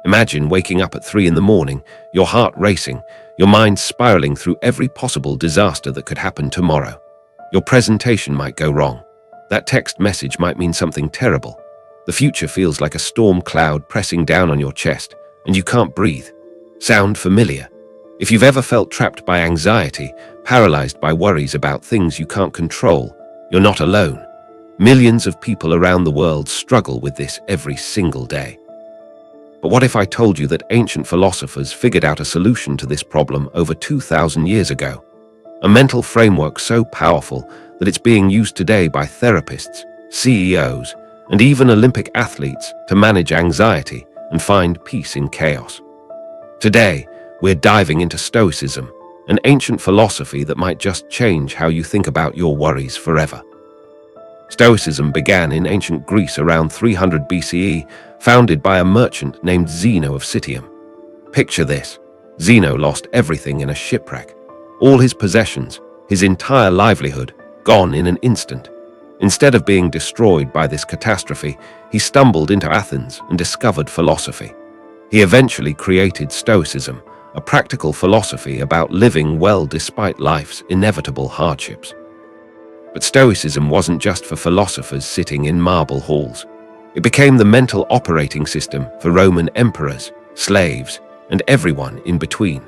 Imagine waking up at 3 in the morning, your heart racing, your mind spiraling through every possible disaster that could happen tomorrow. Your presentation might go wrong. That text message might mean something terrible. The future feels like a storm cloud pressing down on your chest, and you can't breathe. Sound familiar? If you've ever felt trapped by anxiety, paralyzed by worries about things you can't control, you're not alone. Millions of people around the world struggle with this every single day. But what if I told you that ancient philosophers figured out a solution to this problem over 2,000 years ago? A mental framework so powerful that it's being used today by therapists, CEOs, and even Olympic athletes to manage anxiety and find peace in chaos. Today, we're diving into Stoicism, an ancient philosophy that might just change how you think about your worries forever. Stoicism began in ancient Greece around 300 BCE, founded by a merchant named Zeno of Citium. Picture this: Zeno lost everything in a shipwreck. All his possessions, his entire livelihood, gone in an instant. Instead of being destroyed by this catastrophe, he stumbled into Athens and discovered philosophy. He eventually created Stoicism, a practical philosophy about living well despite life's inevitable hardships. But Stoicism wasn't just for philosophers sitting in marble halls. It became the mental operating system for Roman emperors, slaves, and everyone in between.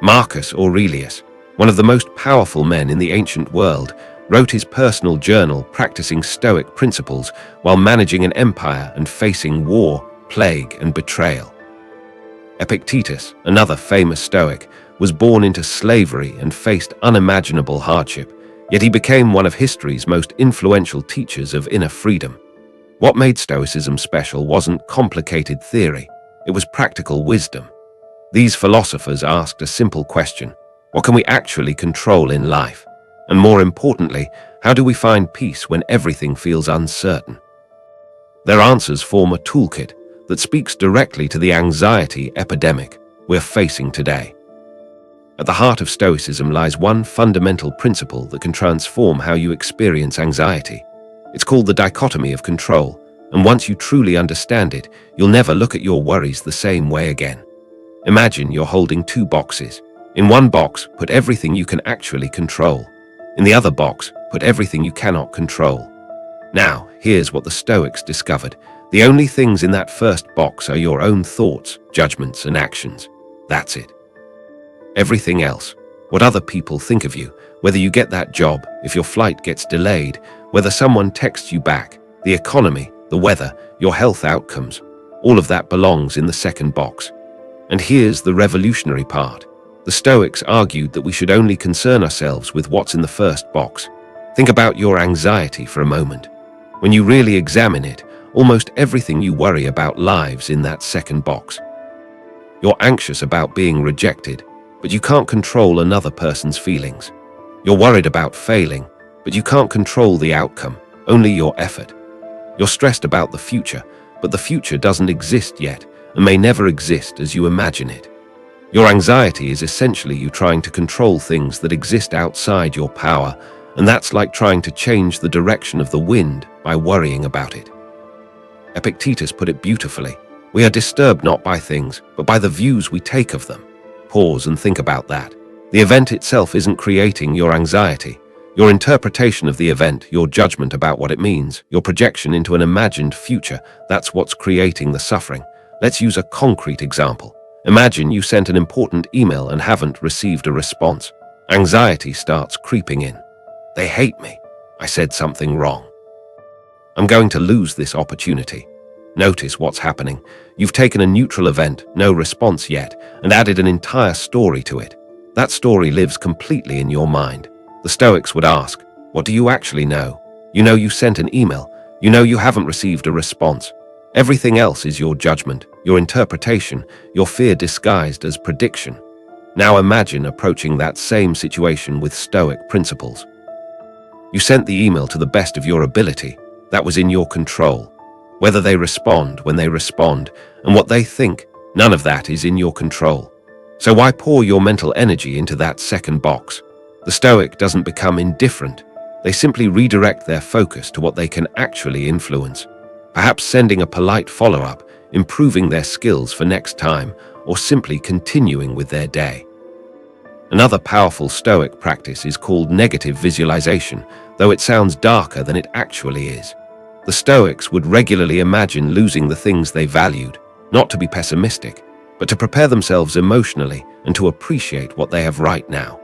Marcus Aurelius, one of the most powerful men in the ancient world, wrote his personal journal practicing Stoic principles while managing an empire and facing war, plague, and betrayal. Epictetus, another famous Stoic, was born into slavery and faced unimaginable hardship, yet he became one of history's most influential teachers of inner freedom. What made Stoicism special wasn't complicated theory, it was practical wisdom. These philosophers asked a simple question: what can we actually control in life? And more importantly, how do we find peace when everything feels uncertain? Their answers form a toolkit that speaks directly to the anxiety epidemic we're facing today. At the heart of Stoicism lies one fundamental principle that can transform how you experience anxiety. It's called the dichotomy of control, and once you truly understand it, you'll never look at your worries the same way again. Imagine you're holding two boxes. In one box, put everything you can actually control. In the other box, put everything you cannot control. Now, here's what the Stoics discovered. The only things in that first box are your own thoughts, judgments, and actions. That's it. Everything else, what other people think of you, whether you get that job, if your flight gets delayed, whether someone texts you back, the economy, the weather, your health outcomes, all of that belongs in the second box. And here's the revolutionary part. The Stoics argued that we should only concern ourselves with what's in the first box. Think about your anxiety for a moment. When you really examine it, almost everything you worry about lives in that second box. You're anxious about being rejected, but you can't control another person's feelings. You're worried about failing, but you can't control the outcome, only your effort. You're stressed about the future, but the future doesn't exist yet and may never exist as you imagine it. Your anxiety is essentially you trying to control things that exist outside your power, and that's like trying to change the direction of the wind by worrying about it. Epictetus put it beautifully. We are disturbed not by things, but by the views we take of them. Pause and think about that. The event itself isn't creating your anxiety. Your interpretation of the event, your judgment about what it means, your projection into an imagined future, that's what's creating the suffering. Let's use a concrete example. Imagine you sent an important email and haven't received a response. Anxiety starts creeping in. They hate me. I said something wrong. I'm going to lose this opportunity. Notice what's happening. You've taken a neutral event, no response yet, and added an entire story to it. That story lives completely in your mind. The Stoics would ask, what do you actually know? You know you sent an email. You know you haven't received a response. Everything else is your judgment, your interpretation, your fear disguised as prediction. Now imagine approaching that same situation with Stoic principles. You sent the email to the best of your ability. That was in your control. Whether they respond when they respond, and what they think, none of that is in your control. So why pour your mental energy into that second box? The Stoic doesn't become indifferent. They simply redirect their focus to what they can actually influence. Perhaps sending a polite follow-up improving their skills for next time, or simply continuing with their day. Another powerful Stoic practice is called negative visualization, though it sounds darker than it actually is. The Stoics would regularly imagine losing the things they valued, not to be pessimistic, but to prepare themselves emotionally and to appreciate what they have right now.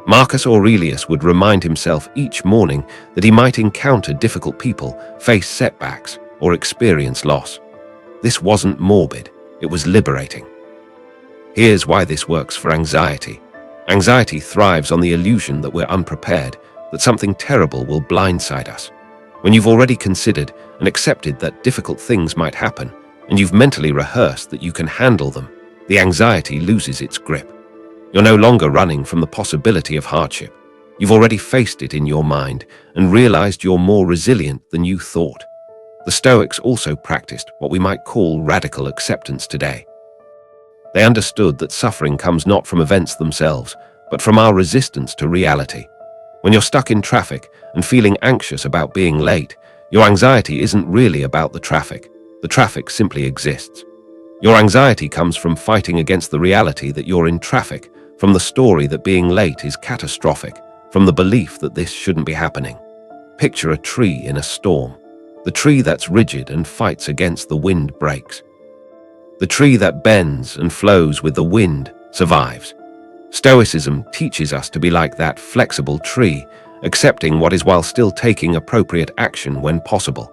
Marcus Aurelius would remind himself each morning that he might encounter difficult people, face setbacks, or experience loss. This wasn't morbid, it was liberating. Here's why this works for anxiety. Anxiety thrives on the illusion that we're unprepared, that something terrible will blindside us. When you've already considered and accepted that difficult things might happen, and you've mentally rehearsed that you can handle them, the anxiety loses its grip. You're no longer running from the possibility of hardship. You've already faced it in your mind and realized you're more resilient than you thought. The Stoics also practiced what we might call radical acceptance today. They understood that suffering comes not from events themselves, but from our resistance to reality. When you're stuck in traffic and feeling anxious about being late, your anxiety isn't really about the traffic. The traffic simply exists. Your anxiety comes from fighting against the reality that you're in traffic, from the story that being late is catastrophic, from the belief that this shouldn't be happening. Picture a tree in a storm. The tree that's rigid and fights against the wind breaks. The tree that bends and flows with the wind survives. Stoicism teaches us to be like that flexible tree, accepting what is while still taking appropriate action when possible.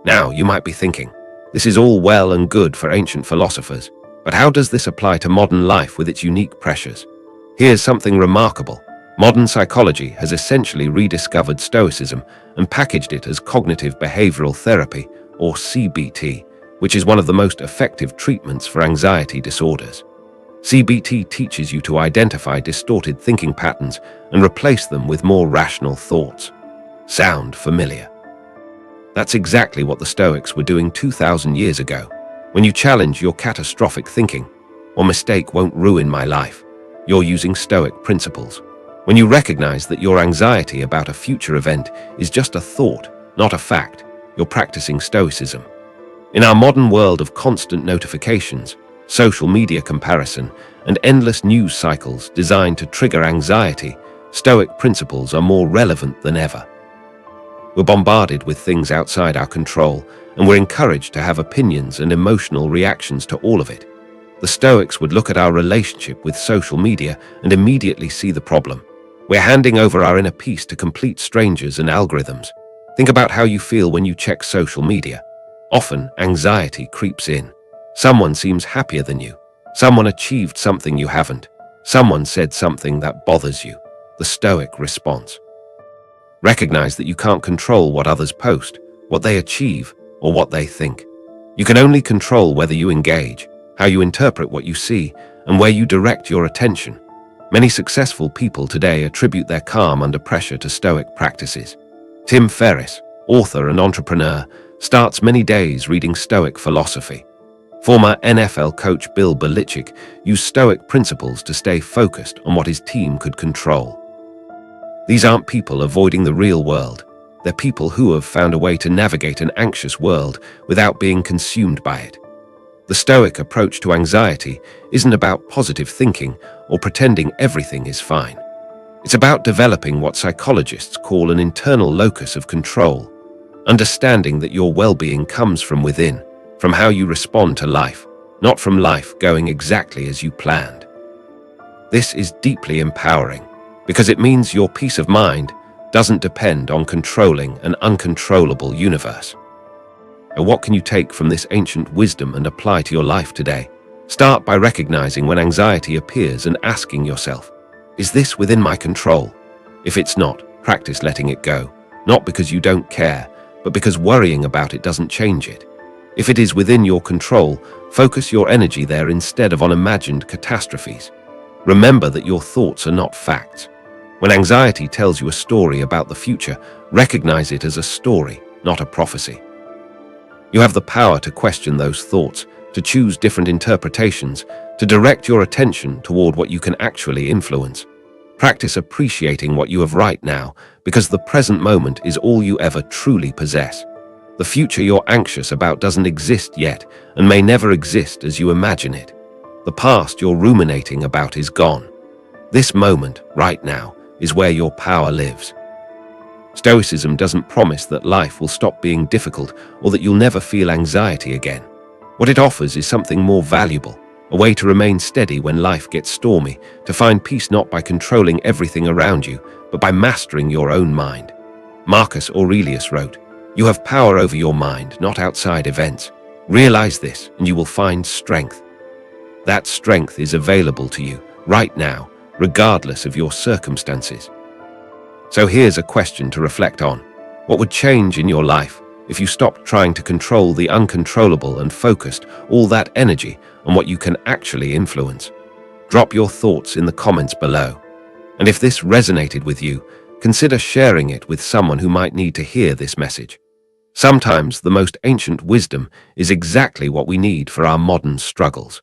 Now, you might be thinking, this is all well and good for ancient philosophers, but how does this apply to modern life with its unique pressures? Here's something remarkable. Modern psychology has essentially rediscovered Stoicism and packaged it as cognitive behavioral therapy, or CBT, which is one of the most effective treatments for anxiety disorders. CBT teaches you to identify distorted thinking patterns and replace them with more rational thoughts. Sound familiar? That's exactly what the Stoics were doing 2,000 years ago. When you challenge your catastrophic thinking, "One mistake won't ruin my life," you're using Stoic principles. When you recognize that your anxiety about a future event is just a thought, not a fact, you're practicing Stoicism. In our modern world of constant notifications, social media comparison, and endless news cycles designed to trigger anxiety, Stoic principles are more relevant than ever. We're bombarded with things outside our control, and we're encouraged to have opinions and emotional reactions to all of it. The Stoics would look at our relationship with social media and immediately see the problem. We're handing over our inner peace to complete strangers and algorithms. Think about how you feel when you check social media. Often, anxiety creeps in. Someone seems happier than you. Someone achieved something you haven't. Someone said something that bothers you. The Stoic response. Recognize that you can't control what others post, what they achieve, or what they think. You can only control whether you engage, how you interpret what you see, and where you direct your attention. Many successful people today attribute their calm under pressure to Stoic practices. Tim Ferriss, author and entrepreneur, starts many days reading Stoic philosophy. Former NFL coach Bill Belichick used Stoic principles to stay focused on what his team could control. These aren't people avoiding the real world. They're people who have found a way to navigate an anxious world without being consumed by it. The Stoic approach to anxiety isn't about positive thinking or pretending everything is fine. It's about developing what psychologists call an internal locus of control, understanding that your well-being comes from within, from how you respond to life, not from life going exactly as you planned. This is deeply empowering because it means your peace of mind doesn't depend on controlling an uncontrollable universe. Now, what can you take from this ancient wisdom and apply to your life today? Start by recognizing when anxiety appears and asking yourself, is this within my control? If it's not, practice letting it go, not because you don't care, but because worrying about it doesn't change it. If it is within your control, focus your energy there instead of on imagined catastrophes. Remember that your thoughts are not facts. When anxiety tells you a story about the future, recognize it as a story, not a prophecy. You have the power to question those thoughts, to choose different interpretations, to direct your attention toward what you can actually influence. Practice appreciating what you have right now, because the present moment is all you ever truly possess. The future you're anxious about doesn't exist yet and may never exist as you imagine it. The past you're ruminating about is gone. This moment, right now, is where your power lives. Stoicism doesn't promise that life will stop being difficult or that you'll never feel anxiety again. What it offers is something more valuable, a way to remain steady when life gets stormy, to find peace not by controlling everything around you, but by mastering your own mind. Marcus Aurelius wrote, "You have power over your mind, not outside events. Realize this, and you will find strength." That strength is available to you, right now, regardless of your circumstances. So here's a question to reflect on. What would change in your life if you stopped trying to control the uncontrollable and focused all that energy on what you can actually influence? Drop your thoughts in the comments below. And if this resonated with you, consider sharing it with someone who might need to hear this message. Sometimes the most ancient wisdom is exactly what we need for our modern struggles.